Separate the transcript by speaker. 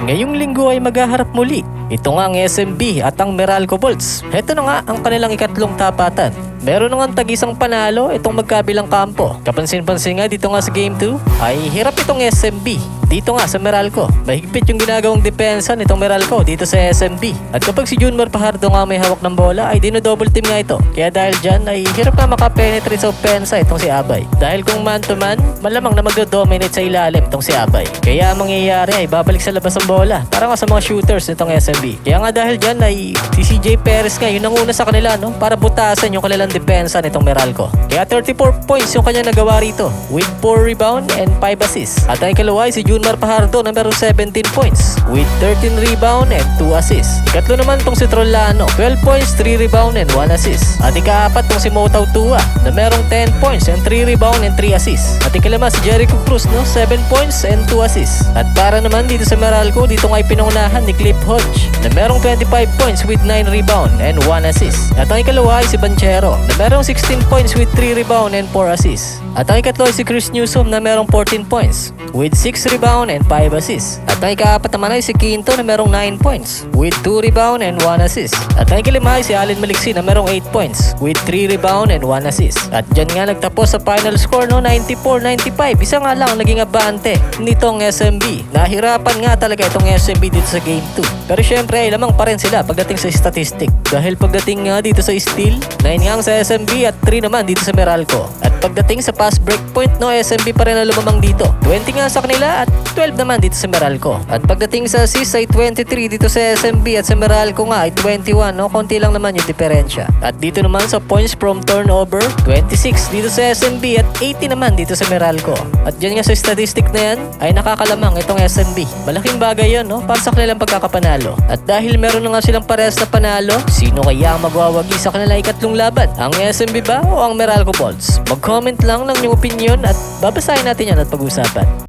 Speaker 1: Ngayong linggo ay maghaharap muli. Ito nga ang SMB at ang Meralco Bolts. Heto na nga ang kanilang ikatlong tapatan. Meron na nga tag-isang panalo itong magkabilang kampo. Kapansin-pansin nga dito nga sa Game 2 ay hirap itong SMB. Dito nga sa Meralco, mahigpit yung ginagawang depensa nitong Meralco dito sa SMB. At kapag si Junmar Fajardo nga may hawak ng bola ay dino-double team nga ito. Kaya dahil dyan ay hirap na makapenetrate sa opensa itong si Abay. Dahil kung man to man, malamang na magdo-dominate sa ilalim itong si Abay. Kaya ang mangyayari ay babalik sa labas ang bola para nga sa mga shooters nitong SMB. Kaya nga dahil dyan ay si CJ Perez nga yun ang una sa kanila para butasan yung kanilang depensa nitong Meralco. Kaya 34 points yung kanya nagawa rito with 4 rebound and 5 assists. At ang ikalawa ay si Junmar Fajardo na meron 17 points with 13 rebound and 2 assists. Ikatlo naman tong si Trollano, 12 points, 3 rebound and 1 assist. At ikaapat tong si Motaw Tua na merong 10 points and 3 rebound and 3 assists. At ikalima si Jericho Cruz 7 points and 2 assists. At para naman dito sa Meralco, dito nga ay pinangunahan ni Cliff Hodge na merong 25 points with 9 rebound and 1 assist. At ang ikalawa ay si Banchero na merong 16 points with 3 rebound and 4 assists. At ang ikatlo ay si Chris Newsom na merong 14 points with 6 rebound and 5 assists. At ang ikaapat naman ay si Quinto na merong 9 points with 2 rebound and 1 assist. At ang ikalima ay si Allen Maliksi na merong 8 points with 3 rebound and 1 assist. At dyan nga nagtapos sa final score 94-95. Isa nga lang ang naging abante nitong SMB. Nahirapan nga talaga itong SMB dito sa Game 2. Pero syempre ay lamang pa rin sila pagdating sa statistic. Dahil pagdating nga dito sa steal, 9 nga sa SMB at 3 naman dito sa Meralco. At pagdating sa pass break point SMB pa rin na lumamang dito. 20 nga sa kanila at 12 naman dito sa Meralco. At pagdating sa assist ay 23 dito sa SMB at sa Meralco nga ay 21. Konti lang naman yung diferensya. At dito naman sa points from turnover, 26 dito sa SMB at 80 naman dito sa Meralco. At dyan nga sa statistic na yan ay nakakalamang itong SMB. Malaking bagay yun para sa kanilang pagkakapanalo. At dahil meron na nga silang parehas na panalo, sino kaya ang magwawagi sa kanilang ikatlong laban? Ang SMB ba o ang Meralco Bolts? Mag-comment lang ng inyong opinion at babasahin natin yan at pag-usapan.